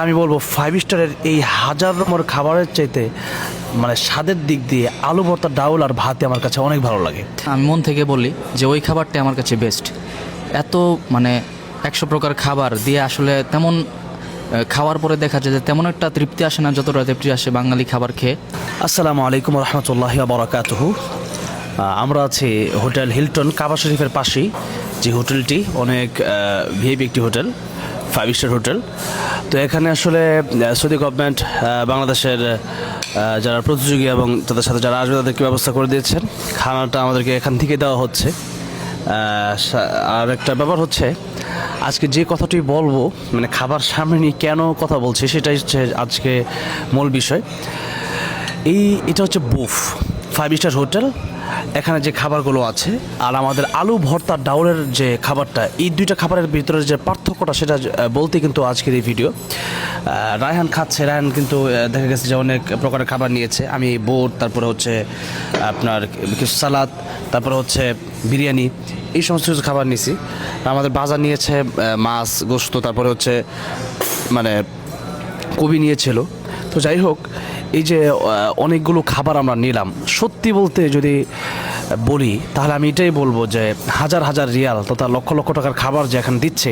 আমি বলবো 5 স্টারের এই হাজার রকমের খাবারের চাইতে মানে স্বাদের দিক দিয়ে আলু ভর্তা, ডাউল আর ভাতে আমার কাছে অনেক ভালো লাগে। আমি মন থেকে বলি যে ওই খাবারটা আমার কাছে বেস্ট। এত মানে 100 প্রকার খাবার দিয়ে আসলে তেমন খাওয়ার পরে দেখা যায় যে তেমন একটা তৃপ্তি আসে না যতটা তৃপ্তি আসে বাঙালি খাবার খেয়ে। আসসালামু আলাইকুম রহমতুল্লাহি ওয়া বারাকাতুহু। আমরা আছি হোটেল হিলটন কাবা শরীফের পাশেই, যে হোটেলটি অনেক ভিআইপি একটি হোটেল, 5 স্টার হোটেল। তো এখানে আসলে সৌদি গভর্নমেন্ট বাংলাদেশের যারা প্রতিযোগী এবং তাদের সাথে যারা আসবে তাদেরকে ব্যবস্থা করে দিয়েছেন। খানাটা আমাদেরকে এখান থেকে দেওয়া হচ্ছে। আর একটা ব্যাপার হচ্ছে, আজকে যে কথাটি বলবো মানে খাবার সামনে নিয়ে কেন কথা বলছি সেটাই হচ্ছে আজকে মূল বিষয়। এটা হচ্ছে বুফ 5 স্টার হোটেল। এখানে যে খাবারগুলো আছে আর আমাদের আলু ভর্তা, ডাউলের যে খাবারটা, এই দুইটা খাবারের ভিতরে যে পার্থক্যটা সেটা বলতে কিন্তু আজকের এই ভিডিও। রায়হান খাচ্ছে, রায়হান কিন্তু দেখা গেছে যে অনেক প্রকারের খাবার নিয়েছে। আমি বোট, তারপরে হচ্ছে আপনার কিছু সালাদ, তারপরে হচ্ছে বিরিয়ানি, এই সমস্ত কিছু খাবার নিয়েছি। আমাদের বাজার নিয়েছে মাছ, গোশত, তারপরে হচ্ছে মানে কবি নিয়েছিল। তো যাই হোক, এই যে অনেকগুলো খাবার আমরা নিলাম, সত্যি বলতে যদি বলি তাহলে আমি এটাই বলবো যে হাজার হাজার রিয়াল তথা লক্ষ লক্ষ টাকার খাবার যে এখন দিচ্ছে,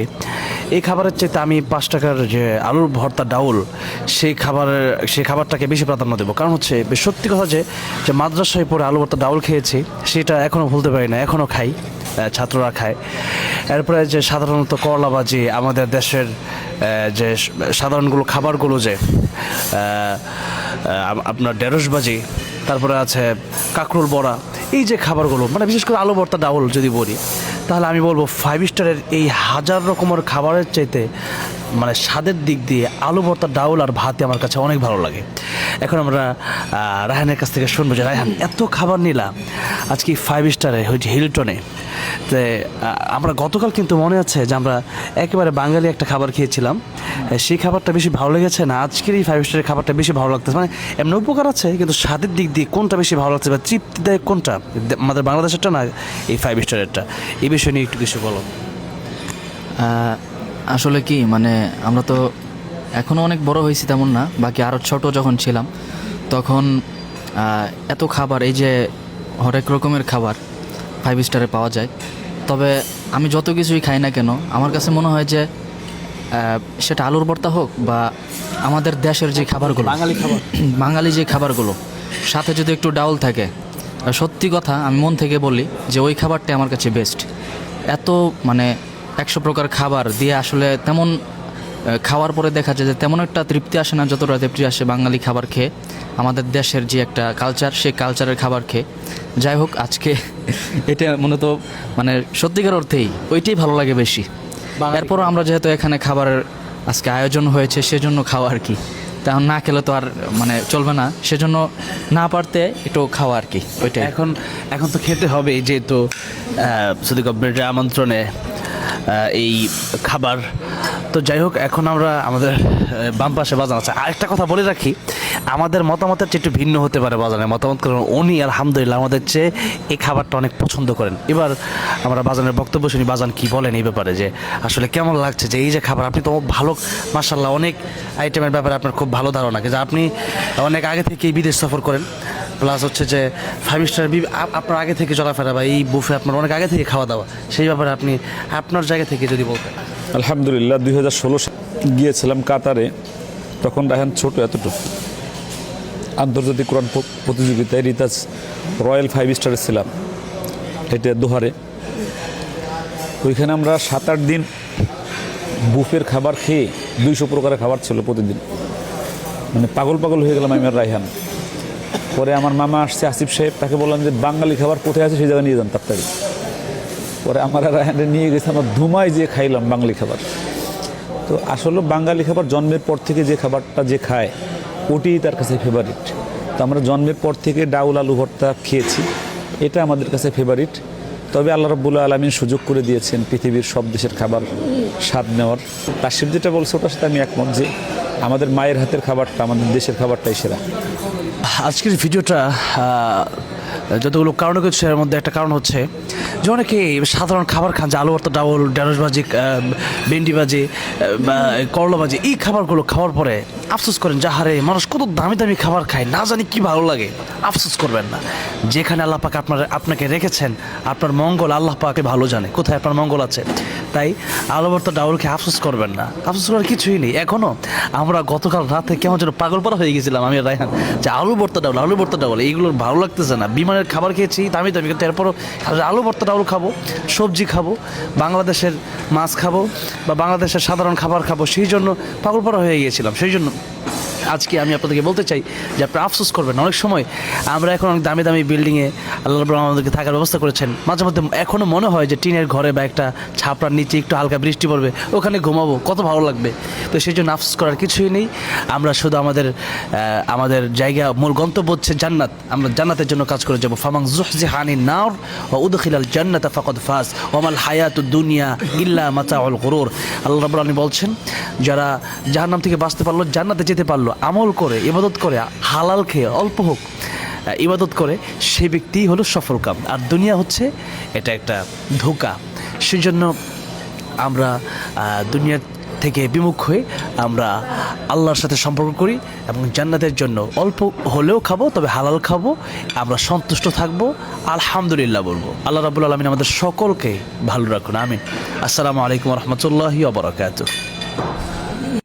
এই খাবারের চাইতে আমি 5 টাকার যে আলুর ভর্তা, ডাউল, সেই খাবারটাকে বেশি প্রাধান্য দেবো। কারণ হচ্ছে সত্যি কথা যে মাদ্রাসায় পড়ে আলু ভর্তা, ডাউল খেয়েছি, সেটা এখনও ভুলতে পারি না, এখনও খাই, ছাত্ররা খায়। এরপরে যে সাধারণত করলা ভাজি, আমাদের দেশের যে সাধারণগুলো খাবারগুলো, যে আপনার ঢেঁড়স ভাজি, তারপরে আছে কাঁকরোল বড়া, এই যে খাবারগুলো মানে বিশেষ করে আলু ভর্তা, ডাউল যদি বলি তাহলে আমি বলবো 5 স্টারের এই হাজার রকমের খাবারের চাইতে মানে স্বাদের দিক দিয়ে আলু ভর্তা, ডাউল আর ভাতে আমার কাছে অনেক ভালো লাগে। এখন আমরা রায়হানের কাছ থেকে শুনবো যে রায়হান, এত খাবার নিলাম আজকে 5 স্টারে হচ্ছে হিলটনে, তো আমরা গতকাল কিন্তু মনে আছে যে আমরা একেবারে বাঙালি একটা খাবার খেয়েছিলাম, সেই খাবারটা বেশি ভালো লেগেছে না আজকের এই 5 স্টারের খাবারটা বেশি ভালো লাগতেছে? মানে এমন উপকার আছে, কিন্তু স্বাদের দিক দিয়ে কোনটা বেশি ভালো লাগছে বা তৃপ্তিদায়ক কোনটা, আমাদের বাংলাদেশেরটা না এই 5 স্টারেরটা? এই বিষয় নিয়ে একটু কিছু বলো। আসলে কি মানে আমরা তো এখনও অনেক বড় হয়েছি তেমন না, বাকি আরও ছোট যখন ছিলাম তখন এত খাবার, এই যে হরেক রকমের খাবার 5 স্টারে পাওয়া যায়। তবে আমি যত কিছুই খাই না কেন, আমার কাছে মনে হয় যে সেটা আলুর ভর্তা হোক বা আমাদের দেশের যে খাবারগুলো, বাঙালি যে খাবারগুলো, সাথে যদি একটু ডাউল থাকে, সত্যি কথা আমি মন থেকে বলি যে ওই খাবারটা আমার কাছে বেস্ট। এত মানে 100 প্রকার খাবার দিয়ে আসলে তেমন খাওয়ার পরে দেখা যায় যে তেমন একটা তৃপ্তি আসে না যতটা তৃপ্তি আসে বাঙালি খাবার খেয়ে, আমাদের দেশের যে একটা কালচার, সেই কালচারের খাবার খেয়ে। যাই হোক, আজকে এটা মূলত মানে সত্যিকার অর্থেই ওইটাই ভালো লাগে বেশি। এরপরও আমরা যেহেতু এখানে খাবারের আজকে আয়োজন হয়েছে, সেজন্য খাওয়া আর কি, তেমন না খেলে তো আর মানে চলবে না, সেজন্য না পারতে একটু খাওয়া আর কি, ওইটাই। এখন তো খেতে হবে, যেহেতু সৌদি গভর্নমেন্টের আমন্ত্রণে এই খাবার। তো যাই হোক, এখন আমরা আমাদের বাম পাশে বাজান আছে। আরেকটা কথা বলে রাখি, আমাদের মতামতের চেয়ে একটু ভিন্ন হতে পারে বাজানের মতামত, কারণ উনি আলহামদুলিল্লাহ আমাদের চেয়ে এই খাবারটা অনেক পছন্দ করেন। এবার আমরা বাজানের বক্তব্য শুনি, বাজান কি বলেন এই ব্যাপারে, যে আসলে কেমন লাগছে যে এই যে খাবার, আপনি তো ভালো মাশাআল্লাহ অনেক আইটেমের ব্যাপারে আপনার খুব ভালো ধারণা, যে আপনি অনেক আগে থেকেই বিদেশ সফর করেন, প্লাস হচ্ছে যে 5 স্টার আপনার আগে থেকে চলাফেরা বা এই বুফে আপনার অনেক আগে থেকে খাওয়া দাওয়া, সেই ব্যাপারে আপনি আপনার জায়গা থেকে যদি বলতেন। আলহামদুলিল্লাহ 2016 গিয়েছিলাম কাতারে, তখন রায়হান ছোট, এতটুকু। আন্তর্জাতিক কোরআন প্রতিযোগিতায় রিতাজ রয়্যাল 5 স্টারে ছিলাম, এটা দোহারে। ওইখানে আমরা 7-8 দিন বুফের খাবার খেয়ে 200 প্রকারের খাবার ছিল প্রতিদিন, মানে পাগল পাগল হয়ে গেলাম আমি আর রায়হান। পরে আমার মামা আসছে, আসিফ সাহেব, তাকে বললাম যে বাঙালি খাবার কোথায় আছে সেই জায়গায় নিয়ে যান তাড়াতাড়ি। পরে আমার আর রায়হানকে নিয়ে গেছে, আমরা ধুমায় যেয়ে খাইলাম বাঙালি খাবার। তো আসলে বাঙালি খাবার জন্মের পর থেকে যে খাবারটা যে খায় ওটিই তার কাছে ফেভারিট। তো আমরা জন্মের পর থেকে ডাউল, আলু ভর্তা খেয়েছি, এটা আমাদের কাছে ফেভারিট। তবে আল্লাহ রাব্বুল আলামিন সুযোগ করে দিয়েছেন পৃথিবীর সব দেশের খাবার স্বাদ নেওয়ার। তাসিফ যেটা বলছে ওটার সাথে আমি একমত, যে আমাদের মায়ের হাতের খাবারটা, আমাদের দেশের খাবারটাই সেরা। আজকের ভিডিওটা যতগুলো কারণ কিছু এর মধ্যে একটা কারণ হচ্ছে যে অনেকে সাধারণ খাবার খান, যে আলু ভর্তা, ডাউল, ঢেঁড়স ভাজি, ভেন্ডি ভাজি বা করলা ভাজি, এই খাবারগুলো খাওয়ার পরে আফসোস করেন যে হারে মানুষ কত দামি দামি খাবার খায়, না জানি কি ভালো লাগে। আফসোস করবেন না, যেখানে আল্লাহ পাক আপনাকে রেখেছেন, আপনার মঙ্গল আল্লাহ পাকে ভালো জানে কোথায় আপনার মঙ্গল আছে। তাই আলু ভর্তা ডাউল খেয়ে আফসোস করবেন না, আফসোস করার কিছুই নেই। এখনও আমরা গতকাল রাতে কেমন যেন পাগলপাড়া হয়ে গেছিলাম আমি আর রায়হান, যে আলু ভর্তা ডাউল এইগুলো ভালো লাগতেছে না। বিমানের খাবার খেয়েছি দামি দামি, কিন্তু এরপরও আলু ভর্তা ডাউল খাবো, সবজি খাবো, বাংলাদেশের মাছ খাবো বা বাংলাদেশের সাধারণ খাবার খাবো, সেই জন্য পাগলপাড়া হয়ে গিয়েছিলাম। সেই জন্য আজকে আমি আপনাদেরকে বলতে চাই যে আপনারা আফসোস করবেন। অনেক সময় আমরা এখন অনেক দামি দামি বিল্ডিংয়ে আল্লাহ রাব্বুল আলামিন আমাদেরকে থাকার ব্যবস্থা করেছেন, মাঝে মধ্যে এখনও মনে হয় যে টিনের ঘরে বা একটা ছাপড়ার নিচে একটু হালকা বৃষ্টি পড়বে, ওখানে ঘুমাবো, কত ভালো লাগবে। তো সেই জন্য আফসোস করার কিছুই নেই। আমরা শুধু আমাদের জায়গা, মূল গন্তব্য হচ্ছে জান্নাত। আমরা জান্নাতের জন্য কাজ করে যাবো। ফামান যুহজিহা আনিন নার ওয়া উদখিলাল জান্নাতা ফাকাদ ফাজ ওয়া মাল হায়াতুদ দুনিয়া ইল্লা মাতাউল গুরুর। আল্লাহ রাব্বুল আলামিন বলছেন, যারা জাহান্নাম থেকে বাঁচতে পারলো, জান্নাতে যেতে পারলো, আমল করে, ইবাদত করে, হালাল খেয়ে, অল্প হোক ইবাদত করে, সেই ব্যক্তিই হলো সফলকাম। আর দুনিয়া হচ্ছে এটা একটা ধোঁকা। সেই জন্য আমরা দুনিয়ার থেকে বিমুখ হয়ে আমরা আল্লাহর সাথে সম্পর্ক করি এবং জান্নাতের জন্য অল্প হলেও খাবো, তবে হালাল খাবো, আমরা সন্তুষ্ট থাকবো, আলহামদুলিল্লাহ বলবো। আল্লাহ রাব্বুল আলামিন আমাদের সকলকে ভালো রাখুন, আমিন। আসসালামু আলাইকুম ওয়া রাহমাতুল্লাহি ওয়া বারাকাতুহু।